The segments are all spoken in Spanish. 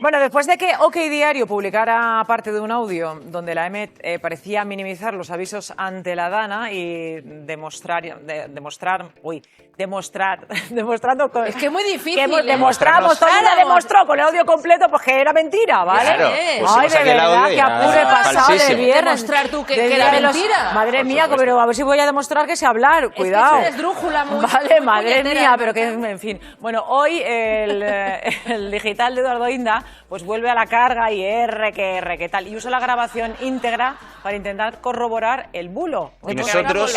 Bueno, después de que OK Diario publicara parte de un audio donde la EMET parecía minimizar los avisos ante la DANA y demostrando es que es muy difícil. Que demostramos, todo el mundo demostró con el audio completo pues que era mentira, ¿vale? Claro, pues ay, de verdad, que apure pasado de viernes. Demostrar tú que era mentira. Madre mía, pero a ver si voy a demostrar que sé hablar, cuidado. Es que esdrújula muy. Vale, madre mía, pero que, en fin. Bueno, hoy el digital de Eduardo Inda pues vuelve a la carga y que tal. Y usa la grabación íntegra para intentar corroborar el bulo. Y nosotros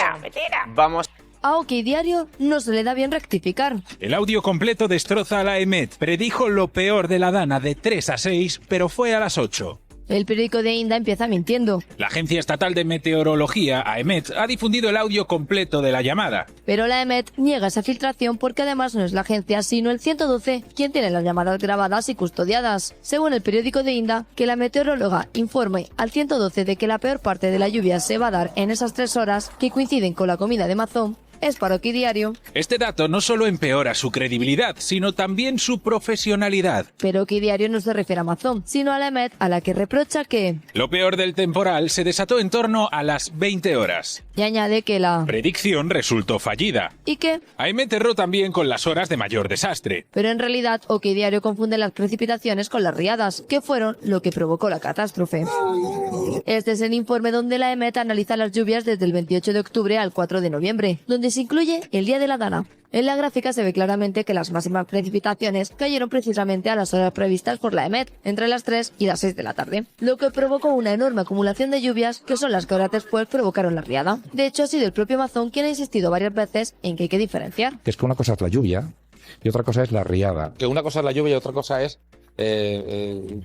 vamos... A OK Diario no se le da bien rectificar. El audio completo destroza a la EMET. Predijo lo peor de la DANA de 3 a 6, pero fue a las 8. El periódico de Inda empieza mintiendo. La Agencia Estatal de Meteorología, AEMET, ha difundido el audio completo de la llamada. Pero la EMET niega esa filtración porque además no es la agencia, sino el 112 quien tiene las llamadas grabadas y custodiadas. Según el periódico de Inda, que la meteoróloga informe al 112 de que la peor parte de la lluvia se va a dar en esas 3 horas que coinciden con la comida de Mazón, es para OK Diario. Este dato no solo empeora su credibilidad, sino también su profesionalidad. Pero OK Diario no se refiere a Mazón, sino a la EMET, a la que reprocha que... Lo peor del temporal se desató en torno a las 20 horas. Y añade que la... predicción resultó fallida. ¿Y qué? AEMET erró también con las horas de mayor desastre. Pero en realidad OK Diario confunde las precipitaciones con las riadas, que fueron lo que provocó la catástrofe. Este es el informe donde la EMET analiza las lluvias desde el 28 de octubre al 4 de noviembre, donde se incluye el día de la DANA. En la gráfica se ve claramente que las máximas precipitaciones cayeron precisamente a las horas previstas por la EMET, entre las 3 y las 6 de la tarde, lo que provocó una enorme acumulación de lluvias que son las que horas después provocaron la riada. De hecho, ha sido el propio Mazón quien ha insistido varias veces en que hay que diferenciar. Es que una cosa es la lluvia y otra cosa es la riada. Que una cosa es la lluvia y otra cosa es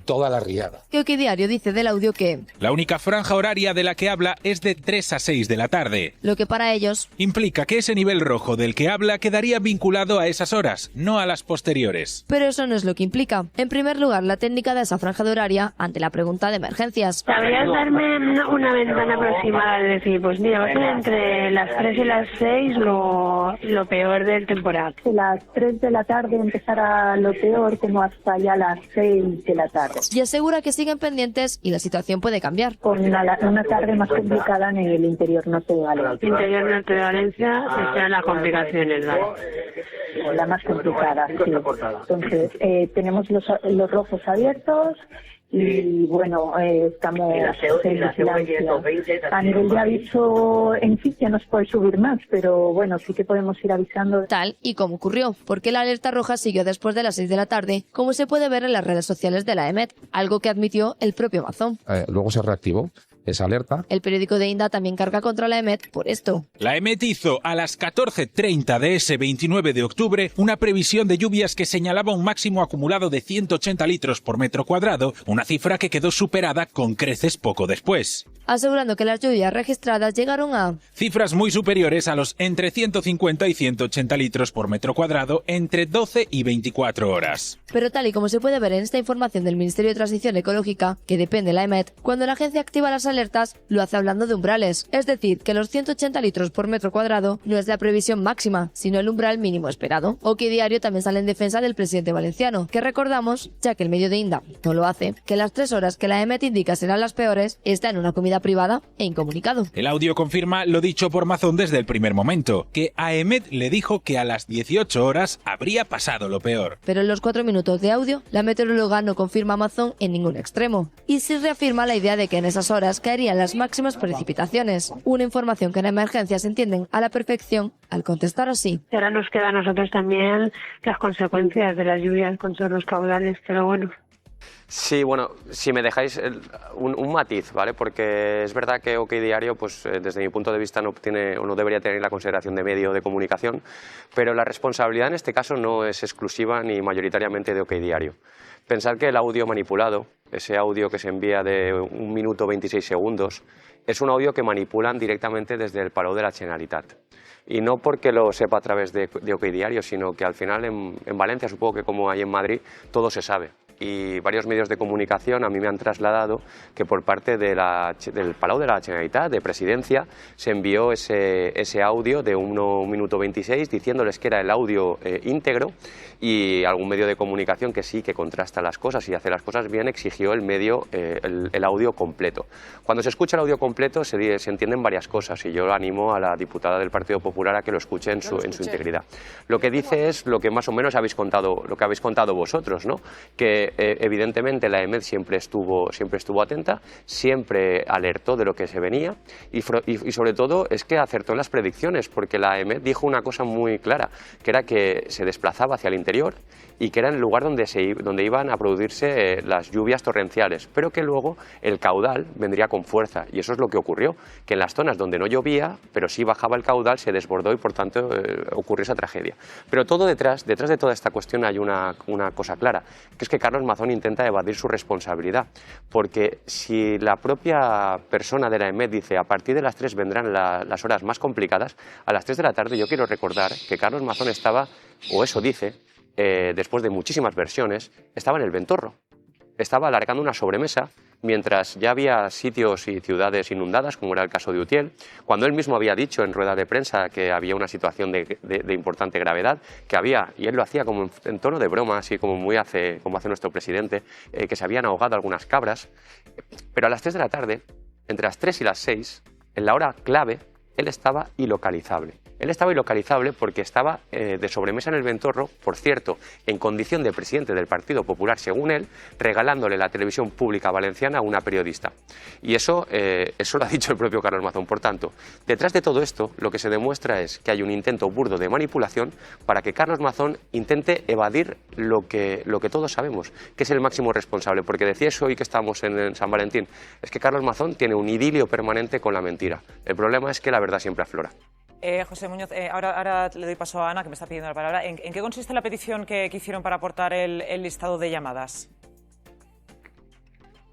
toda la riada. Que OK Diario dice del audio que la única franja horaria de la que habla es de 3 a 6 de la tarde. Lo que para ellos implica que ese nivel rojo del que habla quedaría vinculado a esas horas, no a las posteriores. Pero eso no es lo que implica. En primer lugar, la técnica de esa franja de horaria ante la pregunta de emergencias. ¿Sabrías darme una ventana aproximada? Es decir, pues mira, va a ser entre las 3 y las 6 lo peor del temporal. De las 3 de la tarde empezará lo peor, como hasta ya las 6 de la tarde. Y asegura que siguen pendientes y la situación puede cambiar. Con una tarde más complicada en el interior norte de Valencia. Interior norte de Valencia están las complicaciones, ¿vale? La más complicada, sí. Entonces, tenemos los rojos abiertos. Y bueno, estamos en vigilancia. A nivel de aviso en sí ya no se puede subir más, pero bueno, sí que podemos ir avisando. Tal y como ocurrió, porque la alerta roja siguió después de las 6 de la tarde, como se puede ver en las redes sociales de la EMET, algo que admitió el propio Mazón. Luego se reactivó esa alerta. El periódico de Inda también carga contra la EMET por esto. La EMET hizo a las 14:30 de ese 29 de octubre una previsión de lluvias que señalaba un máximo acumulado de 180 litros por metro cuadrado, una cifra que quedó superada con creces poco después, asegurando que las lluvias registradas llegaron a cifras muy superiores a los entre 150 y 180 litros por metro cuadrado entre 12 y 24 horas. Pero tal y como se puede ver en esta información del Ministerio de Transición Ecológica, que depende de la EMET, cuando la agencia activa las alertas, lo hace hablando de umbrales. Es decir, que los 180 litros por metro cuadrado no es la previsión máxima, sino el umbral mínimo esperado. OK Diario también sale en defensa del presidente valenciano, que recordamos, ya que el medio de Inda no lo hace, que las 3 horas que la EMET indica serán las peores, está en una comida privada e incomunicado. El audio confirma lo dicho por Mazón desde el primer momento, que a EMET le dijo que a las 18 horas habría pasado lo peor. Pero en los 4 minutos de audio, la meteoróloga no confirma a Mazón en ningún extremo, y sí reafirma la idea de que en esas horas caerían las máximas precipitaciones, una información que en emergencias entienden a la perfección al contestar así. Y ahora nos queda a nosotros también las consecuencias de las lluvias con todos los caudales, pero bueno. Sí, bueno, si me dejáis un matiz, ¿vale? Porque es verdad que OK Diario, pues desde mi punto de vista no tiene o no debería tener la consideración de medio de comunicación, pero la responsabilidad en este caso no es exclusiva ni mayoritariamente de OK Diario. Pensar que el audio manipulado, ese audio que se envía de 1 minuto 26 segundos, es un audio que manipulan directamente desde el Palau de la Generalitat. Y no porque lo sepa a través de OK Diario, sino que al final en Valencia, supongo que como hay en Madrid, todo se sabe. y varios medios de comunicación a mí me han trasladado que por parte del Palau de la Generalitat, de Presidencia, se envió ese audio de 1 minuto 26 diciéndoles que era el audio íntegro, y algún medio de comunicación que sí, que contrasta las cosas y hace las cosas bien, exigió el audio completo. Cuando se escucha el audio completo se entienden varias cosas, y yo animo a la diputada del Partido Popular a que lo escuche en su integridad. Lo que dice es lo que más o menos habéis contado, lo que habéis contado vosotros, ¿no? Que evidentemente la EMED siempre estuvo atenta, siempre alertó de lo que se venía, y sobre todo es que acertó en las predicciones, porque la EMED dijo una cosa muy clara, que era que se desplazaba hacia el interior y que era el lugar donde iban a producirse las lluvias torrenciales, pero que luego el caudal vendría con fuerza, y eso es lo que ocurrió, que en las zonas donde no llovía, pero sí bajaba el caudal, se desbordó y por tanto ocurrió esa tragedia. Pero todo detrás de toda esta cuestión hay una cosa clara, que es que Carlos Mazón intenta evadir su responsabilidad, porque si la propia persona de la EMED dice a partir de las 3 vendrán las horas más complicadas, a las 3 de la tarde yo quiero recordar que Carlos Mazón estaba, o eso dice, después de muchísimas versiones, estaba en el Ventorro. Estaba alargando una sobremesa mientras ya había sitios y ciudades inundadas, como era el caso de Utiel, cuando él mismo había dicho en rueda de prensa que había una situación de importante gravedad, que había, y él lo hacía como en tono de broma, así como hace nuestro presidente, que se habían ahogado algunas cabras. Pero a las 3 de la tarde, entre las 3 y las 6, en la hora clave, él estaba ilocalizable. Él estaba ilocalizable porque estaba de sobremesa en el Ventorro, por cierto, en condición de presidente del Partido Popular, según él, regalándole la televisión pública valenciana a una periodista. Y eso lo ha dicho el propio Carlos Mazón. Por tanto, detrás de todo esto, lo que se demuestra es que hay un intento burdo de manipulación para que Carlos Mazón intente evadir lo que todos sabemos, que es el máximo responsable. Porque decíais hoy que estamos en San Valentín, es que Carlos Mazón tiene un idilio permanente con la mentira. El problema es que la verdad siempre aflora. José Muñoz, ahora le doy paso a Ana, que me está pidiendo la palabra. ¿En qué consiste la petición que hicieron para aportar el listado de llamadas?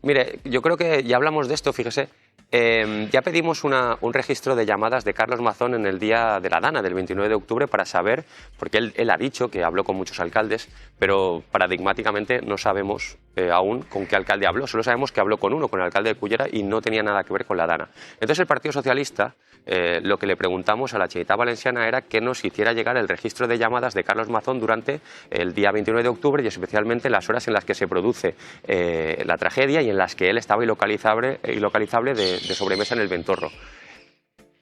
Mire, yo creo que ya hablamos de esto, fíjese. Ya pedimos un registro de llamadas de Carlos Mazón en el día de la Dana, del 29 de octubre, para saber, porque él ha dicho que habló con muchos alcaldes, pero paradigmáticamente no sabemos aún con qué alcalde habló. Solo sabemos que habló con uno, con el alcalde de Cullera, y no tenía nada que ver con la Dana. Entonces el Partido Socialista, lo que le preguntamos a la Generalitat Valenciana era que nos hiciera llegar el registro de llamadas de Carlos Mazón durante el día 29 de octubre y especialmente las horas en las que se produce la tragedia y en las que él estaba ilocalizable de sobremesa en el Ventorro.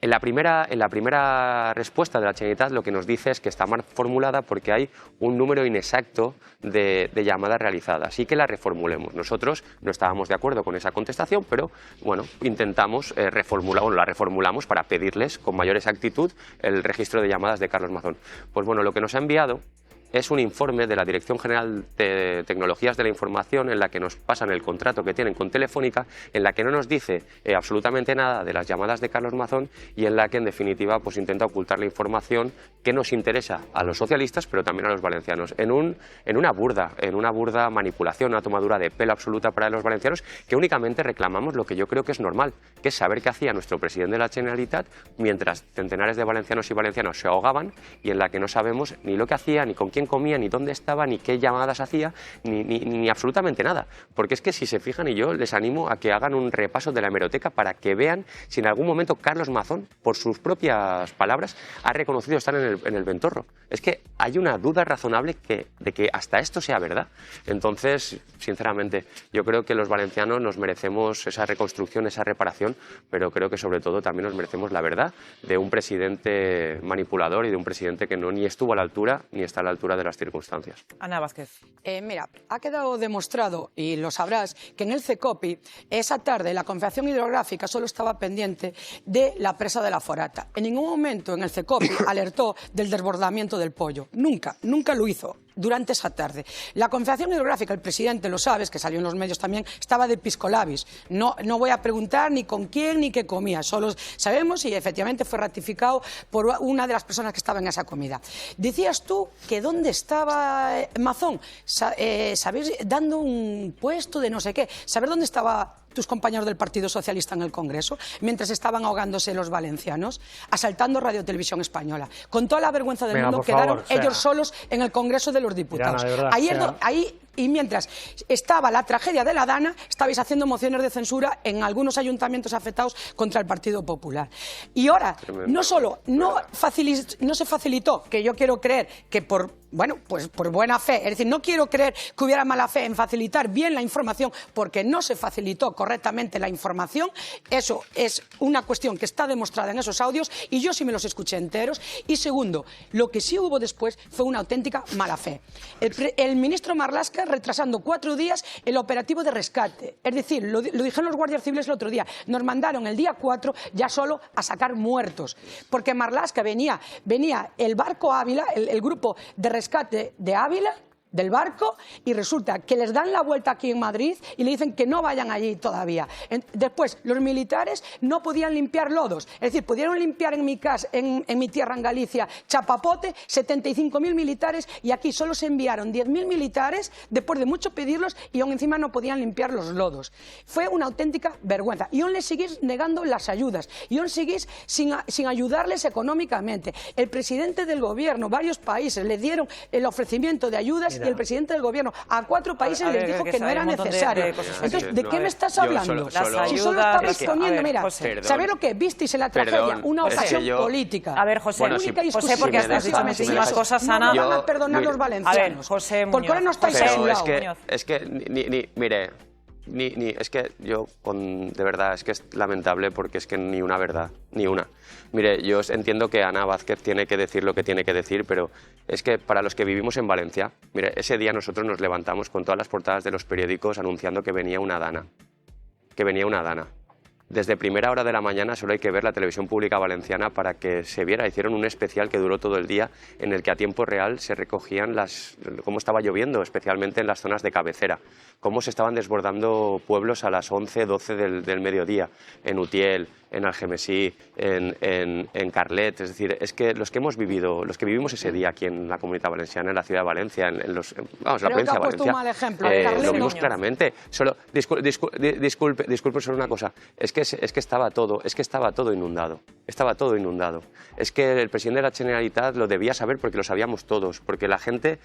En la primera respuesta de la Generalitat lo que nos dice es que está mal formulada porque hay un número inexacto de llamadas realizadas y que la reformulemos. Nosotros no estábamos de acuerdo con esa contestación, pero bueno, intentamos la reformulamos para pedirles con mayor exactitud el registro de llamadas de Carlos Mazón. Pues bueno, lo que nos ha enviado es un informe de la Dirección General de Tecnologías de la Información en la que nos pasan el contrato que tienen con Telefónica, en la que no nos dice absolutamente nada de las llamadas de Carlos Mazón y en la que en definitiva pues intenta ocultar la información que nos interesa a los socialistas pero también a los valencianos en una burda manipulación, una tomadura de pelo absoluta para los valencianos, que únicamente reclamamos lo que yo creo que es normal, que es saber qué hacía nuestro presidente de la Generalitat mientras centenares de valencianos y valencianos se ahogaban y en la que no sabemos ni lo que hacía, ni con quién comía, ni dónde estaba, ni qué llamadas hacía, ni absolutamente nada. Porque es que si se fijan, y yo les animo a que hagan un repaso de la hemeroteca para que vean si en algún momento Carlos Mazón, por sus propias palabras, ha reconocido estar en el Ventorro. Es que hay una duda razonable de que hasta esto sea verdad. Entonces, sinceramente, yo creo que los valencianos nos merecemos esa reconstrucción, esa reparación, pero creo que sobre todo también nos merecemos la verdad de un presidente manipulador y de un presidente que ni estuvo a la altura ni está a la altura de las circunstancias. Ana Vázquez. Mira, ha quedado demostrado, y lo sabrás, que en el CECOPI esa tarde la Confederación Hidrográfica solo estaba pendiente de la presa de la Forata. En ningún momento en el CECOPI alertó del desbordamiento del Pollo. Nunca lo hizo durante esa tarde. La Confederación Hidrográfica, el presidente, lo sabes, que salió en los medios también, estaba de piscolabis. No voy a preguntar ni con quién ni qué comía, solo sabemos y efectivamente fue ratificado por una de las personas que estaba en esa comida. Decías tú que dónde estaba Mazón, ¿sabéis? Dando un puesto de no sé qué. ¿Saber dónde estaba tus compañeros del Partido Socialista en el Congreso, mientras estaban ahogándose los valencianos, asaltando Radio Televisión Española? Con toda la vergüenza del mundo quedaron ellos solos en el Congreso de los Diputados. Diana, de verdad, ahí Y mientras estaba la tragedia de la Dana, estabais haciendo mociones de censura en algunos ayuntamientos afectados contra el Partido Popular. Y ahora, no solo no se facilitó, que yo quiero creer que por buena fe, es decir, no quiero creer que hubiera mala fe en facilitar bien la información, porque no se facilitó correctamente la información. Eso es una cuestión que está demostrada en esos audios y yo sí me los escuché enteros. Y segundo, lo que sí hubo después fue una auténtica mala fe. El ministro Marlaska retrasando 4 días el operativo de rescate. Es decir, lo dijeron los guardias civiles el otro día, nos mandaron el día 4 ya solo a sacar muertos, porque Marlaska venía el barco Ávila, el grupo de rescate de Ávila, del barco, y resulta que les dan la vuelta aquí en Madrid y le dicen que no vayan allí todavía. Después, los militares no podían limpiar lodos, es decir, pudieron limpiar en mi casa, en mi tierra, en Galicia, Chapapote, 75.000 militares, y aquí solo se enviaron 10.000 militares después de mucho pedirlos y aún encima no podían limpiar los lodos. Fue una auténtica vergüenza. Y aún les seguís negando las ayudas, y aún seguís sin ayudarles económicamente. El presidente del gobierno, varios países le dieron el ofrecimiento de ayudas. Y el presidente del gobierno a 4 países les dijo que no era necesario. Entonces, ¿de qué me estás hablando? Si solo estabais poniendo, mira, ¿sabéis lo que visteis en la tragedia? Una ocasión política. A ver, José, José, porque has dicho muchísimas cosas, Ana. No van a perdonar los valencianos. A ver, José Muñoz. Porque ahora no estáis a su lado. Es que, mire, es que yo, de verdad, es que es lamentable porque es que ni una verdad, ni una. Mire, yo entiendo que Ana Vázquez tiene que decir lo que tiene que decir, pero es que para los que vivimos en Valencia, mire, ese día nosotros nos levantamos con todas las portadas de los periódicos anunciando que venía una Dana. Desde primera hora de la mañana solo hay que ver la televisión pública valenciana para que se viera. Hicieron un especial que duró todo el día en el que a tiempo real se recogían cómo estaba lloviendo, especialmente en las zonas de cabecera, cómo se estaban desbordando pueblos a las 11, 12 del mediodía, en Utiel, en Algemesí, en Carlet. Es decir, es que los que vivimos ese día aquí en la Comunidad Valenciana, en la ciudad de Valencia, en la provincia de Valencia, un mal ejemplo, lo vimos claramente. Solo, disculpe solo una cosa, es que estaba todo inundado. Es que el presidente de la Generalitat lo debía saber porque lo sabíamos todos, porque la gente,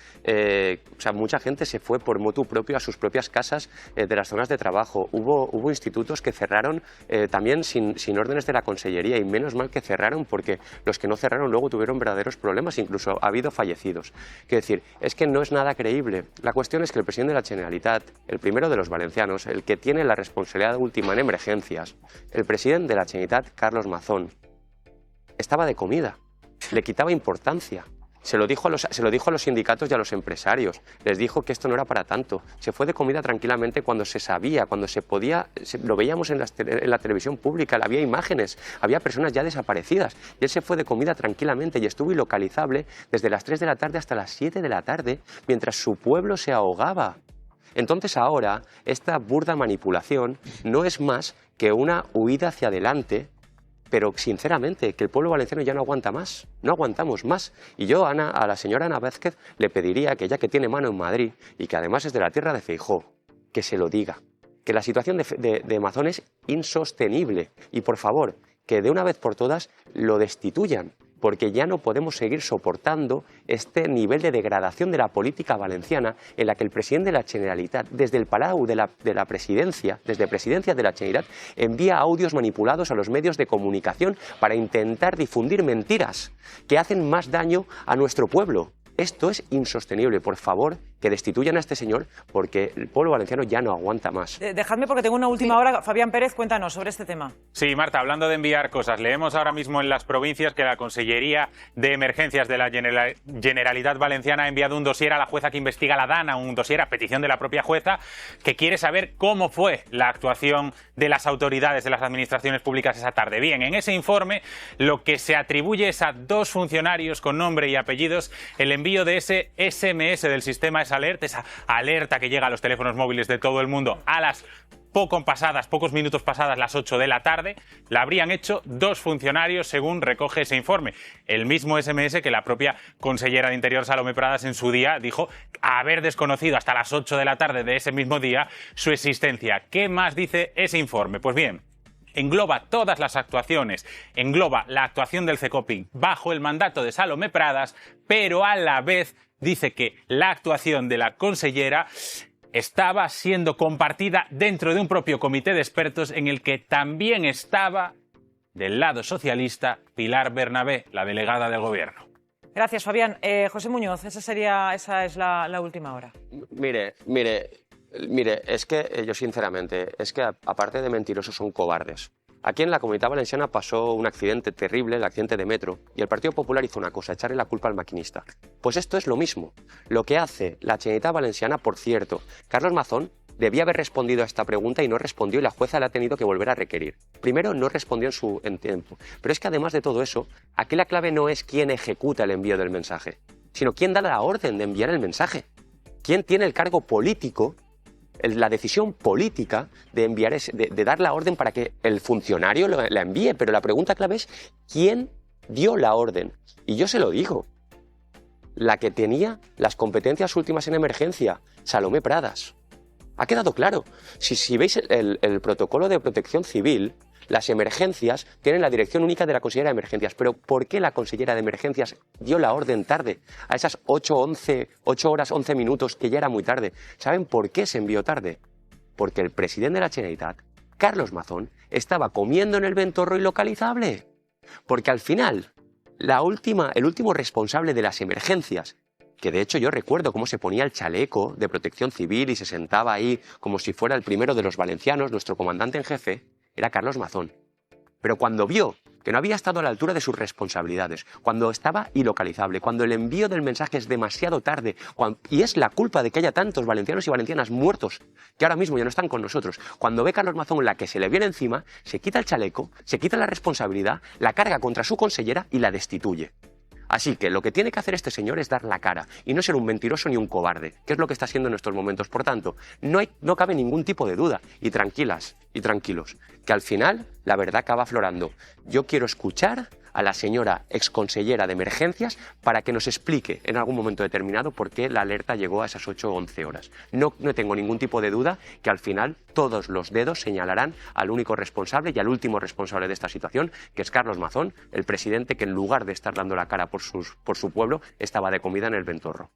mucha gente se fue por motu propio a sus propias casas de las zonas de trabajo. Hubo institutos que cerraron también sin órdenes de la Consellería, y menos mal que cerraron, porque los que no cerraron luego tuvieron verdaderos problemas, incluso ha habido fallecidos. Quiero decir, es que no es nada creíble. La cuestión es que el presidente de la Generalitat, el primero de los valencianos, el que tiene la responsabilidad última en emergencias, el presidente de la Generalitat, Carlos Mazón, estaba de comida, le quitaba importancia. Se lo dijo a los sindicatos y a los empresarios. Les dijo que esto no era para tanto. Se fue de comida tranquilamente cuando se sabía, cuando se podía. Lo veíamos en la televisión pública, había imágenes, había personas ya desaparecidas. Y él se fue de comida tranquilamente y estuvo ilocalizable desde las 3 de la tarde hasta las 7 de la tarde, mientras su pueblo se ahogaba. Entonces ahora, esta burda manipulación no es más que una huida hacia adelante, pero sinceramente, que el pueblo valenciano ya no aguanta más, no aguantamos más. Y yo a la señora Ana Vázquez le pediría que, ya que tiene mano en Madrid y que además es de la tierra de Feijóo, que se lo diga, que la situación de Mazón es insostenible y, por favor, que de una vez por todas lo destituyan, porque ya no podemos seguir soportando este nivel de degradación de la política valenciana, en la que el presidente de la Generalitat, desde el Palau de la Presidencia, desde Presidencia de la Generalitat, envía audios manipulados a los medios de comunicación para intentar difundir mentiras que hacen más daño a nuestro pueblo. Esto es insostenible. Por favor, que destituyan a este señor, porque el pueblo valenciano ya no aguanta más. Dejadme, porque tengo una última hora. Fabián Pérez, cuéntanos sobre este tema. Sí, Marta, hablando de enviar cosas, leemos ahora mismo en las provincias que la Consellería de Emergencias de la Generalitat Valenciana ha enviado un dossier a la jueza que investiga la Dana, un dossier a petición de la propia jueza, que quiere saber cómo fue la actuación de las autoridades de las administraciones públicas esa tarde. Bien, en ese informe lo que se atribuye es a 2 funcionarios con nombre y apellidos el envío de ese SMS del sistema Alert, esa alerta que llega a los teléfonos móviles de todo el mundo a las pocos minutos pasadas las 8 de la tarde. La habrían hecho 2 funcionarios, según recoge ese informe. El mismo SMS que la propia consellera de Interior, Salomé Pradas, en su día dijo haber desconocido hasta las 8 de la tarde de ese mismo día su existencia. ¿Qué más dice ese informe? Pues bien, engloba todas las actuaciones, engloba la actuación del CECOPI bajo el mandato de Salomé Pradas, pero a la vez dice que la actuación de la consellera estaba siendo compartida dentro de un propio comité de expertos en el que también estaba, del lado socialista, Pilar Bernabé, la delegada del Gobierno. Gracias, Fabián. José Muñoz, esa es la última hora. Mire, es que yo sinceramente, es que aparte de mentirosos son cobardes. Aquí en la Comunidad Valenciana pasó un accidente terrible, el accidente de metro, y el Partido Popular hizo una cosa, echarle la culpa al maquinista. Pues esto es lo mismo. Lo que hace la Generalitat Valenciana, por cierto, Carlos Mazón debía haber respondido a esta pregunta y no respondió, y la jueza le ha tenido que volver a requerir. Primero, no respondió en tiempo. Pero es que además de todo eso, aquí la clave no es quién ejecuta el envío del mensaje, sino quién da la orden de enviar el mensaje. Quién tiene el cargo político, la decisión política de enviar de dar la orden para que el funcionario la envíe. Pero la pregunta clave es quién dio la orden. Y yo se lo digo. La que tenía las competencias últimas en emergencia, Salomé Pradas. Ha quedado claro. Si veis el protocolo de protección civil, las emergencias tienen la dirección única de la consellera de emergencias. Pero ¿por qué la consellera de emergencias dio la orden tarde? A esas 8 horas 11 minutos, que ya era muy tarde. ¿Saben por qué se envió tarde? Porque el presidente de la Generalitat, Carlos Mazón, estaba comiendo en el Ventorro ilocalizable. Porque al final, el último responsable de las emergencias, que de hecho yo recuerdo cómo se ponía el chaleco de protección civil y se sentaba ahí como si fuera el primero de los valencianos, nuestro comandante en jefe, era Carlos Mazón. Pero cuando vio que no había estado a la altura de sus responsabilidades, cuando estaba ilocalizable, cuando el envío del mensaje es demasiado tarde, y es la culpa de que haya tantos valencianos y valencianas muertos que ahora mismo ya no están con nosotros, cuando ve Carlos Mazón la que se le viene encima, se quita el chaleco, se quita la responsabilidad, la carga contra su consellera y la destituye. Así que lo que tiene que hacer este señor es dar la cara y no ser un mentiroso ni un cobarde, que es lo que está haciendo en estos momentos. Por tanto, no cabe ningún tipo de duda. Y tranquilas y tranquilos, que al final la verdad acaba aflorando. Yo quiero escuchar a la señora exconsellera de emergencias para que nos explique en algún momento determinado por qué la alerta llegó a esas 8 o 11 horas. No tengo ningún tipo de duda que al final todos los dedos señalarán al único responsable y al último responsable de esta situación, que es Carlos Mazón, el presidente que en lugar de estar dando la cara por su pueblo, estaba de comida en el Ventorro.